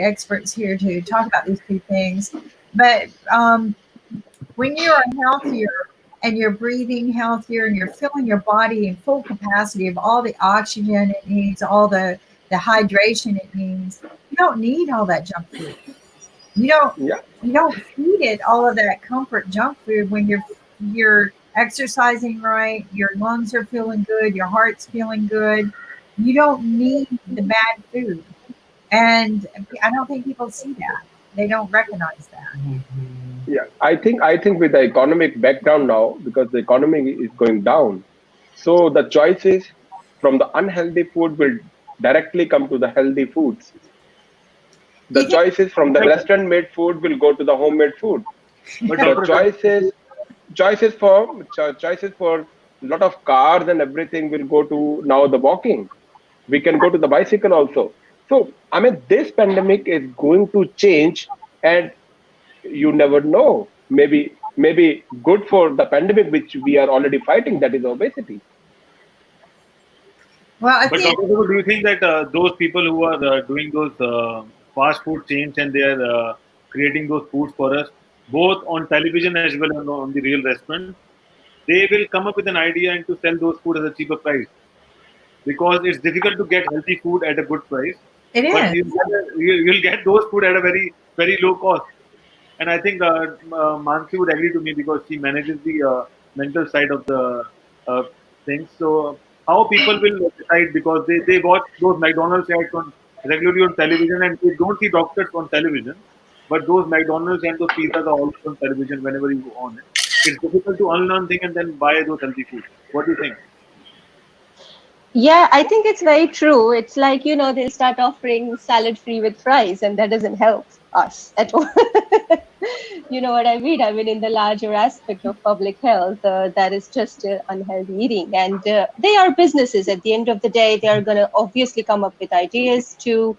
experts here to talk about these two things. But when you are healthier and you're breathing healthier and you're filling your body in full capacity of all the oxygen it needs, all the hydration it needs, you don't need all that junk food. You don't Yeah, you don't feed it all of that comfort junk food when you're exercising right, your lungs are feeling good, your heart's feeling good. You don't need the bad food. And I don't think people see that. They don't recognize that. Mhm. yeah. I think with the economic background now, because the economy is going down, so the choices from the unhealthy food will directly come to the healthy foods. Do The you think? choices from the restaurant made food will go to the homemade food. But The Dr. choices for a lot of cars and everything will go to now the walking. We can go to the bicycle also. So I mean, this pandemic is going to change, and you never know. Maybe good for the pandemic which we are already fighting, that is obesity. Well, I But think Dr. Guru, do you think that those people who are doing those fast food chains and they are creating those foods for us, both on television as well as on the real restaurant, they will come up with an idea and to sell those food at a cheaper price because it's difficult to get healthy food at a good price, it but is. you'll get those food at a very low cost. And I think Mansi would agree to me because she manages the mental side of the uh, things. So how people will decide because they watch those McDonald's ads on regularly on television and they don't see doctors on television, but those McDonald's and those pizzas are also on television whenever you go on it. It's difficult to unlearn things and then buy those healthy food. What do you think? Yeah, I think it's very true. It's like, they'll start offering salad free with fries, and that doesn't help us at all. You know what I mean? I mean, in the larger aspect of public health, that is just unhealthy eating. And they are businesses. At the end of the day, they are going to obviously come up with ideas to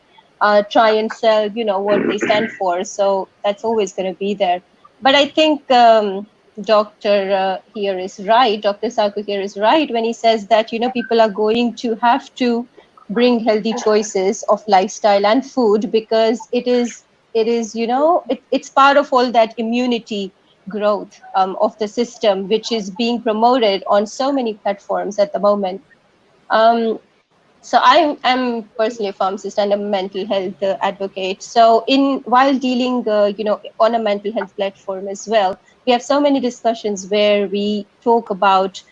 try and sell, what they stand for. So that's always going to be there. But I think Dr. Saku here is right when he says that, people are going to have to bring healthy choices of lifestyle and food because it's part of all that immunity growth of the system, which is being promoted on so many platforms at the moment. Um, so I'm personally a pharmacist and a mental health advocate. So in while dealing, on a mental health platform as well, we have so many discussions where we talk about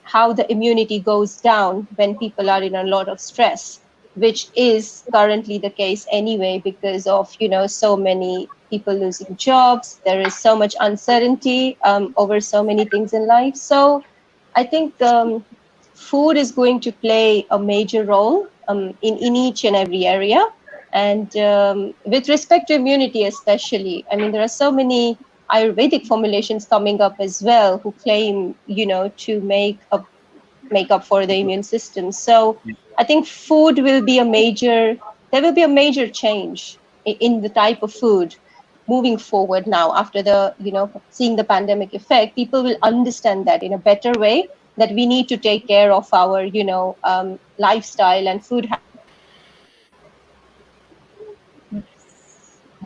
how the immunity goes down when people are in a lot of stress, which is currently the case anyway because of so many people losing jobs. There is so much uncertainty over so many things in life. So I think food is going to play a major role in each and every area. And with respect to immunity, especially, I mean, there are so many Ayurvedic formulations coming up as well who claim, to make up for the immune system. So I think food will be there will be a major change in the type of food moving forward now after the, seeing the pandemic effect. People will understand that in a better way that we need to take care of our, lifestyle and food.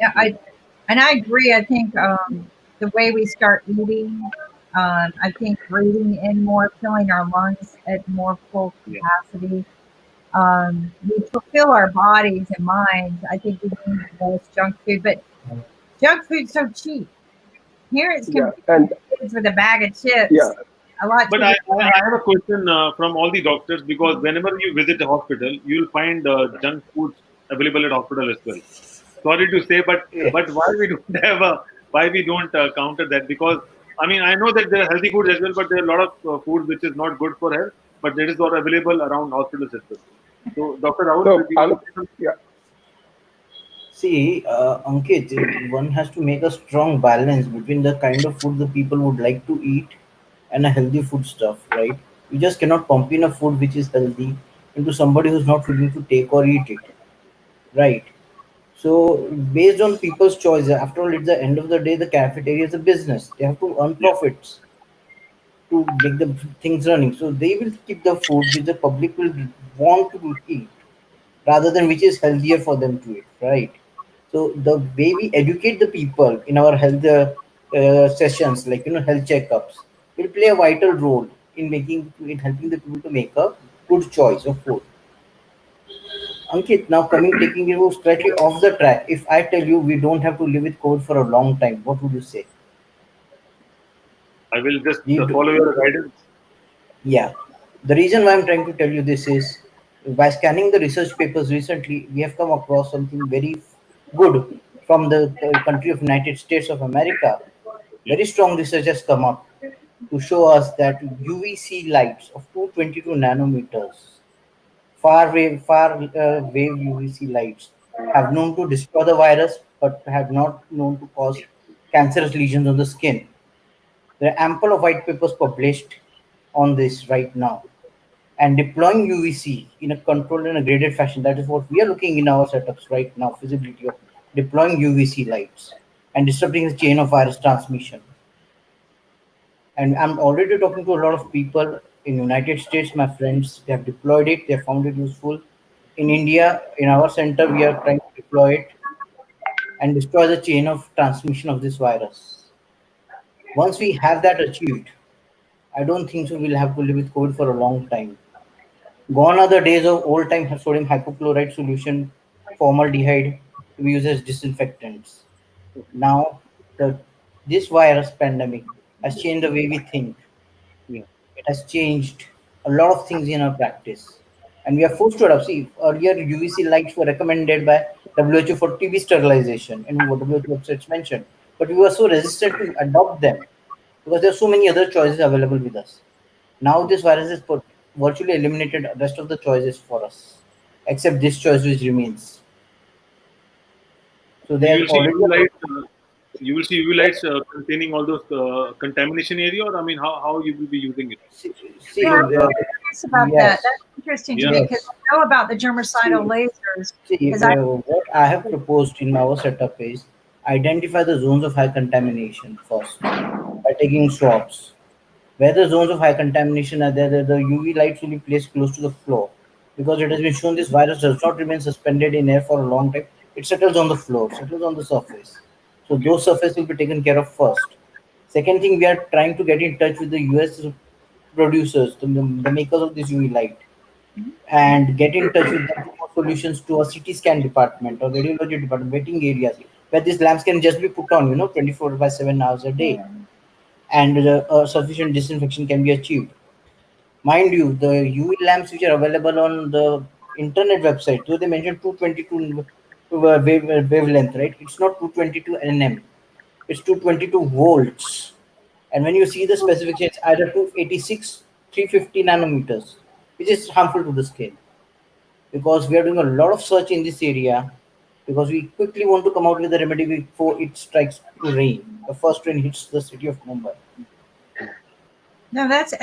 Yeah, I agree. I think the way we start eating, I think breathing in more, filling our lungs at more full Yeah. capacity. We fulfill our bodies and minds. I think we need less junk food, but junk food's so cheap. Here it's Yeah, convenient. and Kids with a bag of yeah, chips, a lot But I, cheaper. I I have a question from all the doctors because whenever you visit a hospital, you'll find junk foods available at hospital as well. Sorry to say, but why we don't have a why we don't counter that? Because I mean I know that there are healthy foods as well, but there are a lot of food which is not good for health, but that is not available around hospitals as well. So Dr. Rahul, do so you want to say something? yeah, See, Ankit, one has to make a strong balance between the kind of food the people would like to eat and a healthy food stuff, right? You just cannot pump in a food which is healthy into somebody who's not willing to take or eat it, right? So, based on people's choice, after all, it's the end of the day, the cafeteria is a business. They have to earn Yeah. profits to make the things running. So, they will keep the food which the public will want to eat rather than which is healthier for them to eat, right? So the way we educate the people in our health sessions, like health checkups, will play a vital role in helping the people to make a good choice of food. Ankit, now taking you slightly off the track. If I tell you we don't have to live with COVID for a long time, what would you say? I will just You do, follow your guidance. yeah. The reason why I'm trying to tell you this is by scanning the research papers recently, we have come across something very good from the country of United States of America. Yeah. Very strong research has come up to show us that UVC lights of 222 nanometers, far wave UVC lights, have known to destroy the virus but have not known to cause cancerous lesions on the skin. There are ample of white papers published on this right now. And deploying UVC in a controlled and a graded fashion, that is what we are looking in our setups right now, feasibility of deploying UVC lights and disrupting the chain of virus transmission. And I'm already talking to a lot of people in United States, my friends. They have deployed it. They have found it useful. In India, in our center, we are trying to deploy it and destroy the chain of transmission of this virus. Once we have that achieved, I don't think so. We'll have to live with COVID for a long time. Gone are the days of old time sodium hypochlorite solution, formaldehyde to be used as disinfectants. Now, the this virus pandemic has changed the way we think. Yeah. It has changed a lot of things in our practice. And we are forced to adapt. See, earlier UVC lights were recommended by WHO for TB sterilization and what WHO websites mentioned. But we were so resistant to adopt them because there are so many other choices available with us. Now this virus has virtually eliminated the rest of the choices for us, except this choice which remains. So So you there's will see already UV a lights. You will see UV lights containing all those contamination area, or I mean, how you will be using it? see, Yeah, I'm curious about that. yes, That's interesting to Yeah. me because yes. I know about the germicidal See, lasers See, because I what I have proposed in our setup is identify the zones of high contamination first by taking swabs. Where the zones of high contamination are there, the UV lights will be placed close to the floor because it has been shown this virus does not remain suspended in air for a long time. It settles on the floor, settles on the surface. So Okay. those surfaces will be taken care of first. Second thing, we are trying to get in touch with the US producers, the makers of this UV light, and get in touch with them for solutions to a CT scan department or radiology department, waiting areas where these lamps can just be put on, 24 by 7 hours a day, and sufficient disinfection can be achieved. Mind you, the UV lamps which are available on the internet website, though they mention 222 wavelength, right? It's not 222 nm, it's 222 volts. And when you see the specifications, it's either 286, 350 nanometers, which is harmful to the skin because we are doing a lot of search in this area because we quickly want to come out with a remedy before it strikes to rain. The first rain hits the city of Mumbai. no, that's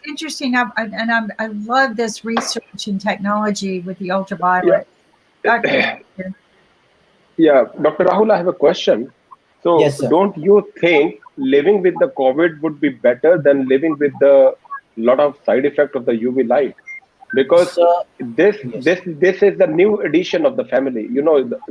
interesting. I love this research and technology with the Yeah. ultraviolet. Dr. Yeah, Dr. Rahul, I have a question. So, Yes, sir. don't you think living with the COVID would be better than living with the lot of side effect of the UV light? Because Sir, this yes. this this is the new addition of the family.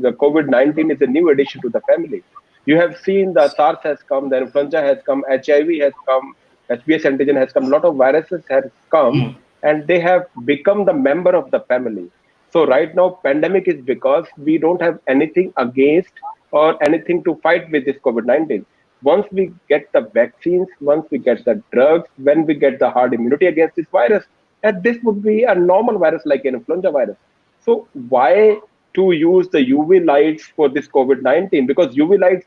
The COVID-19 is a new addition to the family. You have seen the SARS has come, the influenza has come, HIV has come, HBS antigen has come. A lot of viruses has come, Hmm. and they have become the member of the family. So right now, pandemic is because we don't have anything against or anything to fight with this COVID-19. Once we get the vaccines, once we get the drugs, when we get the hard immunity against this virus, and this would be a normal virus like an influenza virus. So why to use the UV lights for this COVID-19? Because UV lights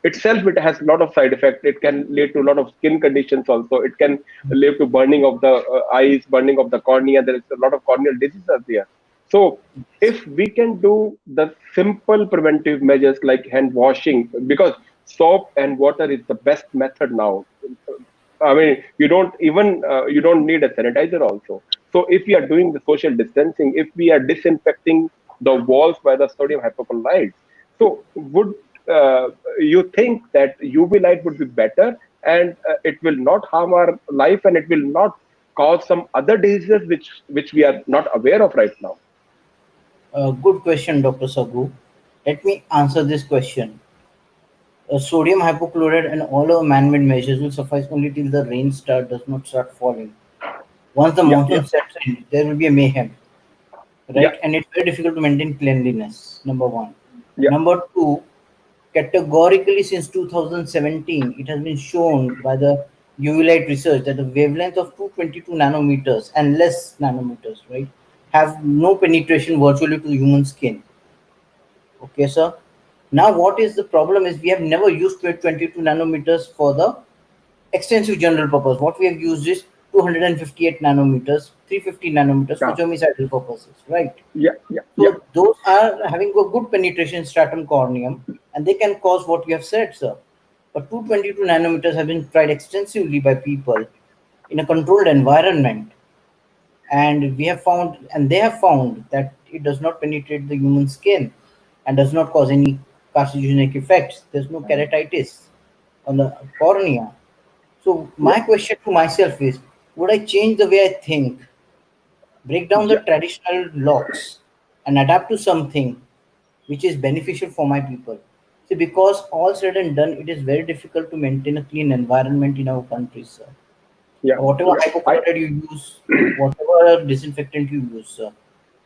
itself, it has a lot of side effects. It can lead to a lot of skin conditions also. It can lead to burning of the eyes, burning of the cornea. There is a lot of corneal diseases there. So if we can do the simple preventive measures like hand washing, because soap and water is the best method now. I mean, you don't need a sanitizer also. So if we are doing the social distancing, if we are disinfecting the walls by the sodium hypochlorite, so would you think that UV light would be better, and it will not harm our life, and it will not cause some other diseases which we are not aware of right now? Good question, Dr. Sagu. Let me answer this question. Sodium hypochlorite and all our man-made measures will suffice only till the rain does not start falling. Once the Yeah, yeah, monsoon sets in, there will be a mayhem, yeah, right? And it's very difficult to maintain cleanliness. Number one. yeah. Number two, categorically since 2017, it has been shown by the UV light research that the wavelength of 222 nanometers and less nanometers, right, have no penetration virtually to human skin. Okay, sir. Now, what is the problem is we have never used 22 nanometers for the extensive general purpose. What we have used is 258 nanometers, 350 nanometers for Yeah, germicidal purposes, right? yeah, yeah, yeah, So those are having a good penetration stratum corneum, and they can cause what you have said, sir. But 222 nanometers have been tried extensively by people in a controlled environment, and they have found that it does not penetrate the human skin and does not cause any carcinogenic effects. There's no keratitis on the cornea. So yeah, my question to myself is, would I change the way I think, break down the yeah, traditional locks, and adapt to something which is beneficial for my people? See, because all said and done, it is very difficult to maintain a clean environment in our country, sir. yeah, Whatever yeah. hypochlorite you use, whatever disinfectant you use, sir.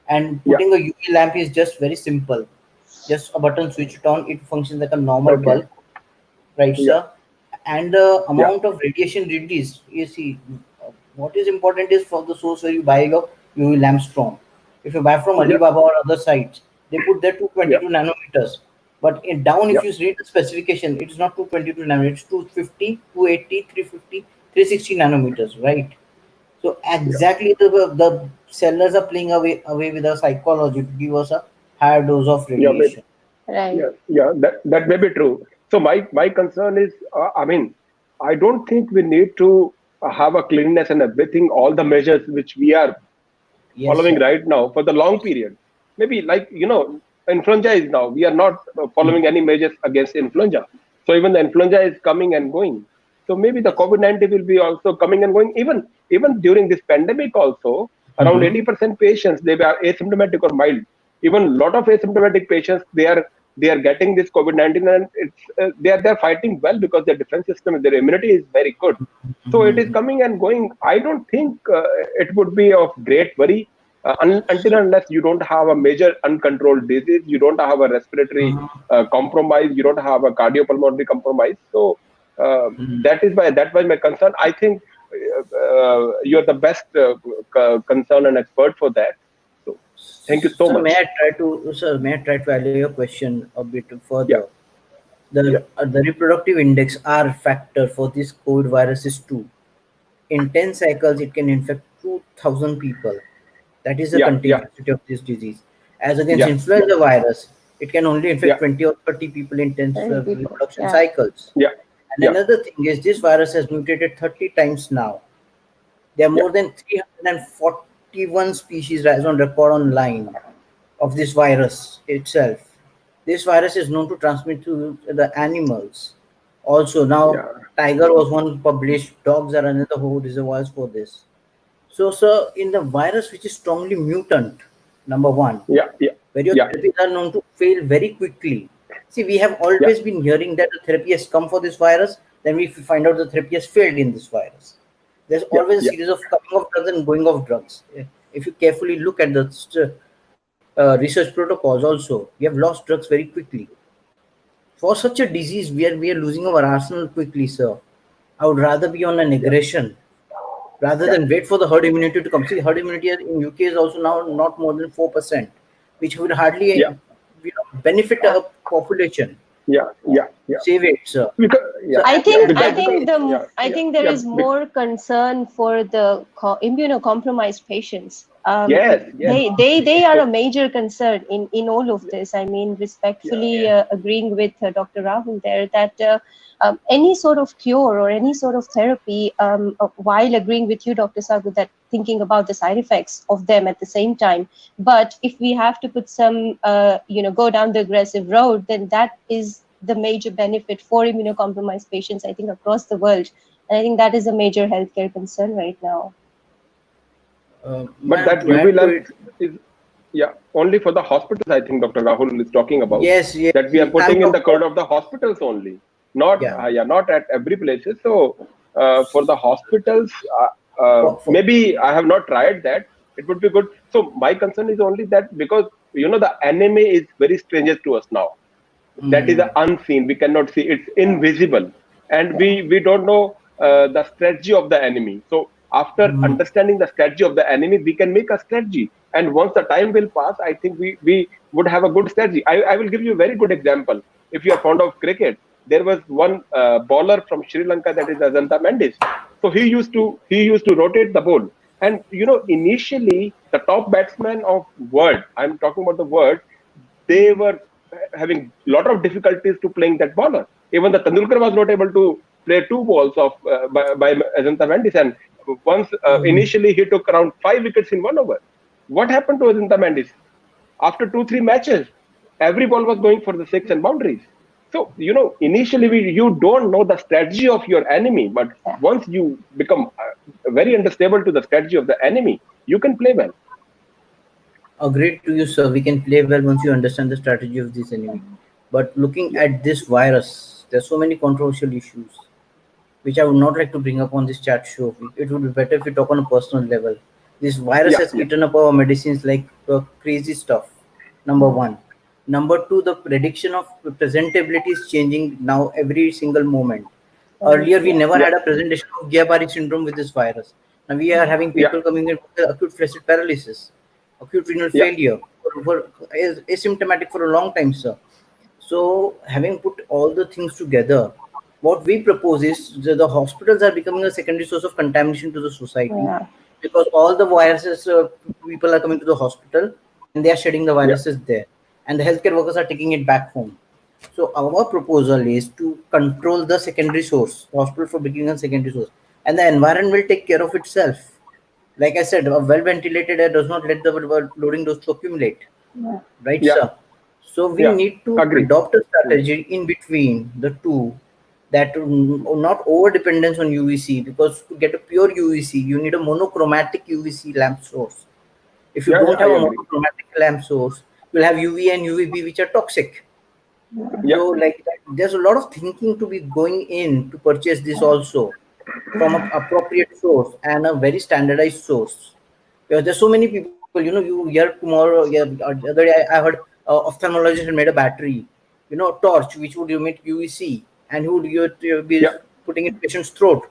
And Yeah. putting a UV lamp is just very simple. Just a button switched on, it functions like a normal Okay. bulb, right, Yeah, sir? And the yeah, amount of radiation released, you see, what is important is for the source where you buy your UV lamps from. If you buy from yeah, Alibaba or other sites, they put there yeah, 222 nanometers. But in down, yeah, if you read the specification, it is not 222 nanometers, it's 250, 280, 350, 360 nanometers, right? So yeah, exactly the sellers are playing away with our psychology to give us a higher dose of yeah, maybe. radiation. Right. Yeah, yeah, that may be true. So my concern is, I mean, I don't think we need to have a cleanliness and everything, all the measures which we are Yes, following sir. right now for the long period. Maybe like influenza is now. We are not following any measures against influenza. So even the influenza is coming and going. So maybe the Yes. COVID-19 will be also coming and going. Even during this pandemic, also around Mm-hmm. 80% patients they were asymptomatic or mild. Even a lot of asymptomatic patients they are getting this COVID-19 and they're fighting well because their defense system, their immunity is very good. So it is Mm-hmm. coming and going. I don't think it would be of great worry until unless you don't have a major uncontrolled disease, you don't have a respiratory compromise, you don't have a cardiopulmonary compromise. So that was my concern. I think you're the best concern and expert for that. So thank you so Sir, much. may I try to allay your question a bit Yeah, further? yeah, The reproductive index R factor for this COVID virus is 2. In 10 cycles, it can infect 2,000 people. That is the yeah, yeah, contagiousity of this disease. As against yeah, yeah, influenza virus, it can only infect yeah, 20 or 30 people in 10 Very people. reproduction Yeah. cycles. yeah, And yeah, another thing is this virus has mutated 30 times now. There are yeah, more than 341 species as on record online of this virus itself. This virus is known to transmit to the animals. Also, now yeah, tiger was one published. Dogs are another whole reservoirs for this. So, sir, in the virus which is strongly mutant, number one, yeah, yeah, where your yeah, therapies are known to fail very quickly. See, we have yeah, always been hearing that the therapy has come for this virus, then we find out the therapy has failed in this virus. There's yeah, always a yeah, series of coming of drugs and going of drugs. If you carefully look at the research protocols, also, we have lost drugs very quickly. For such a disease where we are losing our arsenal quickly, sir, I would rather be on an yeah, aggression rather yeah, than wait for the herd immunity to come. See, herd immunity in UK is also now not more than 4%, which would hardly yeah, benefit Yeah. a population. yeah, yeah, yeah. Save it, sir. Because So, yeah, I yeah, think I because think the yeah, I yeah, think there yeah, is more concern for the immunocompromised patients. yes, yes, They are a major concern in all of this. I mean, yeah, respectfully agreeing with Dr. Rahul there that any sort of cure or any sort of therapy, while agreeing with you, Dr. Sagu, that thinking about the side effects of them at the same time. But if we have to put some, go down the aggressive road, then that is the major benefit for immunocompromised patients, I think, across the world. And I think that is a major healthcare concern right now. but ma'am, that to UV add to lamp it, is Yeah, only for the hospitals, I think Dr. Rahul is talking about, Yes, yes. that we are I'm putting in the talking code about, of the hospitals only, not yeah. not at every places. So for the hospitals, For maybe I have not tried that. It would be good. So my concern is only that, because the enemy is very stranger to us now. That is mm, unseen, we cannot see, it's invisible, and we don't know the strategy of the enemy. So after mm, understanding the strategy of the enemy, we can make a strategy, and once the time will pass, I think we would have a good strategy. I will give you a very good example. If you are fond of cricket, there was one bowler from Sri Lanka, that is Ajanta Mendis. So he used to rotate the ball, and initially the top batsman of world, I'm talking about the world, they were having a lot of difficulties to playing that bowler. Even the Tendulkar was not able to play two balls of by Ajanta Mendis, and once mm. initially he took around 5 wickets in 1 over. What happened to Ajanta Mendis? After 2-3 matches, every ball was going for the six and boundaries. So initially you don't know the strategy of your enemy, but Yeah. once you become very understandable to the strategy of the enemy, you can play well. Agreed to you, sir. We can play well once you understand the strategy of this enemy. But looking Yeah, at this virus, there's so many controversial issues which I would not like to bring up on this chat show. It would be better if we talk on a personal level. This virus yeah, has yeah, eaten up our medicines like crazy stuff. Number one. Number two, the prediction of presentability is changing now every single moment. Earlier, we Yeah. never yeah, had a presentation of Guillain-Barré syndrome with this virus. Now we are having yeah, people coming in with acute flaccid paralysis, acute renal yeah, failure, asymptomatic for a long time, sir. So, having put all the things together, what we propose is the hospitals are becoming a secondary source of contamination to the society, Yeah. because all the viruses, people are coming to the hospital and they are shedding the yeah, viruses there, and the healthcare workers are taking it back home. So, our proposal is to control the secondary source, hospital for becoming a secondary source, and the environment will take care of itself. Like I said, a well ventilated air does not let the loading dose to accumulate, Yeah. right, yeah, sir? So we yeah. need to Agree. adopt a Hmm. strategy in between the two, that not over dependence on UVC, because to get a pure UVC you need a monochromatic UVC lamp source. If you Yeah, yeah, don't I have a agree. monochromatic lamp source, you'll have UV and UVB which are toxic. Yeah, So like that, there's a lot of thinking to be going in to purchase this also, from an appropriate source and a very standardized source. Because there's so many people, you hear tomorrow, yeah, the other day I heard ophthalmologist had made a battery, torch which would emit UVC, and who would be yeah, putting in patient's throat.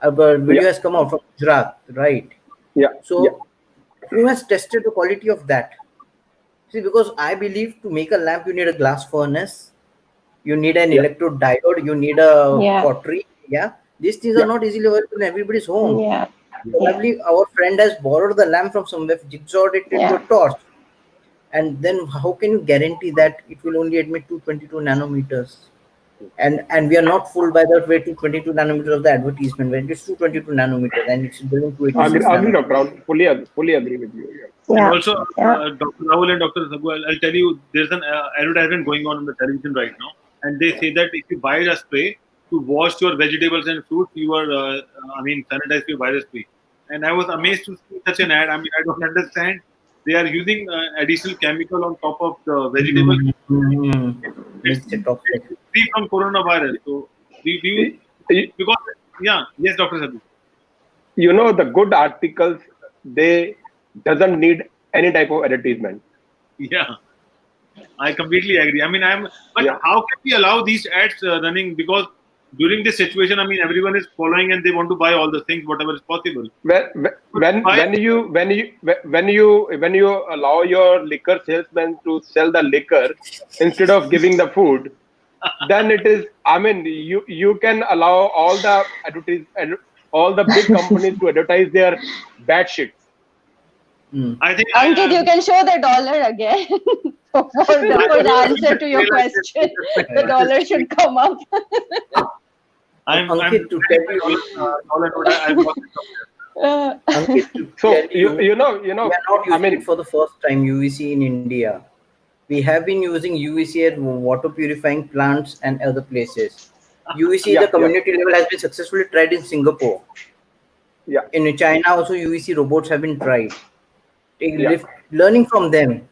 A yeah, video has come out from Gujarat, right? yeah, yeah, So who has tested the quality of that? See, because I believe to make a lamp you need a glass furnace, you need an yeah, electrode diode, you need a Yeah. pottery. Yeah, these things are yeah, not easily available in everybody's home. Yeah. Yeah. Probably our friend has borrowed the lamp from somewhere, jigsawed it into a Yeah. torch, and then how can you guarantee that it will only emit 222 nanometers? And we are not fooled by the way 222 nanometers of the advertisement, when it's 222 nanometers and it's doing agree, 286 agree, nanometers. Dr. Rahul. Fully agree with you. Yeah. And Yeah. also, Yeah. Dr. Rahul and Dr. Sabu, I'll tell you, there's an advertisement going on the television right now, and they say that if you buy a spray to wash your vegetables and fruits, you are, sanitize your virus free. And I was amazed to see such an ad. I mean, I don't understand. They are using additional chemical on top of the vegetables. Mhm. It's, Makes it toxic. it's free from coronavirus. So, do you, Y- y- because, yeah, yes, Dr. Sabu. the good articles, they doesn't need any type of advertisement. Yeah. I completely agree. I mean, but Yeah. how can we allow these ads running? Because during this situation, I mean, everyone is following and they want to buy all the things, whatever is possible. when But when why? when you when you allow your liquor salesman to sell the liquor instead of giving the food, then it is, I mean, you can allow all the big companies to advertise their bad shit. Mm. I think Ankit, you can show the dollar again for the answer to your question. The dollar should come up. I'm Ankit, to looking tell at my you, dollar note. I've lost it somewhere. Ankit, to tell So you, we are not I using it mean, for the first time, UVC in India. We have been using UVC at water purifying plants and other places. UVC at the yeah, yeah, community level has been successfully tried in Singapore. yeah, In China, also UVC robots have been tried. Yeah. Learning from them.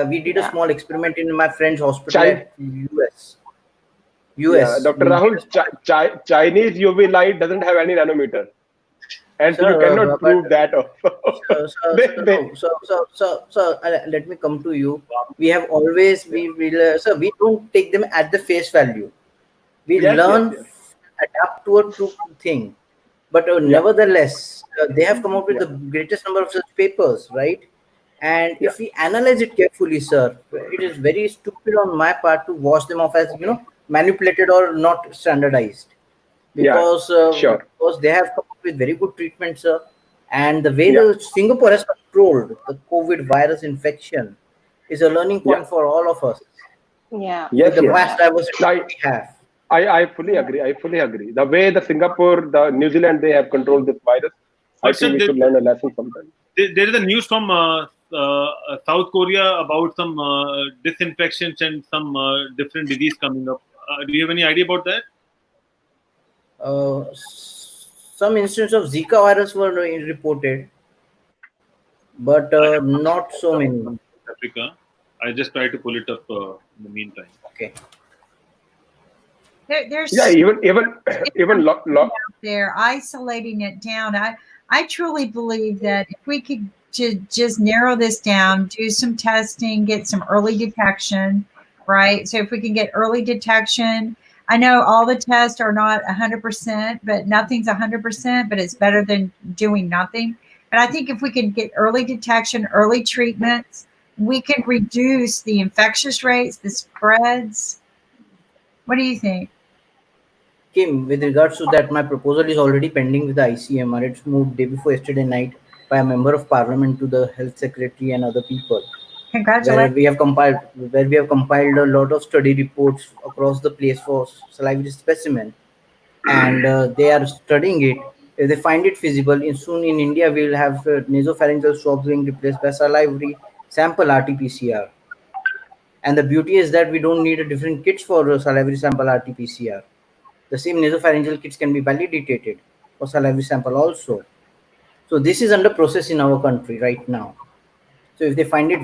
We did a Yeah. small experiment in my friend's hospital China, at US. yeah, US. Dr. We did a Rahul, small, Chinese UV light doesn't have any nanometer, and you sir, cannot but prove that also. they, they, no, let me come to you. We have always yeah. sir, we don't take them at the face value. We Yes, yes, learn, yes. adapt to a true thing. But Yeah, nevertheless, they have come out with yeah, the greatest number of such papers, right? And yeah, if we analyze it carefully, sir, it is very stupid on my part to wash them off as manipulated or not standardized, yeah. Sure. because they have come up with very good treatment, sir. And the way Yeah, the Singapore has controlled the COVID virus infection is a learning yeah. point for all of us Yeah. with Yes, the yes. vast diversity I, we have. I fully agree. I fully agree. The way the Singapore, the New Zealand, they have controlled this virus, I But think sir, we should learn a lesson from them. there is a news from South Korea about some disinfections and some different disease coming up. Do you have any idea about that? Some instances of Zika virus were reported, but I have not not heard so about many. from South Africa. I just try to pull it up in the meantime. Okay. Yeah, There's even even there isolating it down. I truly believe that if we could just narrow this down, do some testing, get some early detection, right? So if we can get early detection, I know all the tests are not 100%, but nothing's 100%, but it's better than doing nothing. But I think if we can get early detection, early treatments, we can reduce the infectious rates, the spreads. What do you think? Kim, with regards to that, my proposal is already pending with the ICMR. It's moved day before yesterday night by a member of parliament to the health secretary and other people, Congratulations. where we have compiled a lot of study reports across the place for salivary specimen, and they are studying it. If they find it feasible, soon in India we will have nasopharyngeal swabs being replaced by salivary sample RT-PCR. And the beauty is that we don't need a different kits for salivary sample RT-PCR. The same nasopharyngeal kits can be validated for salivary sample also. So this is under process in our country right now. So if they find it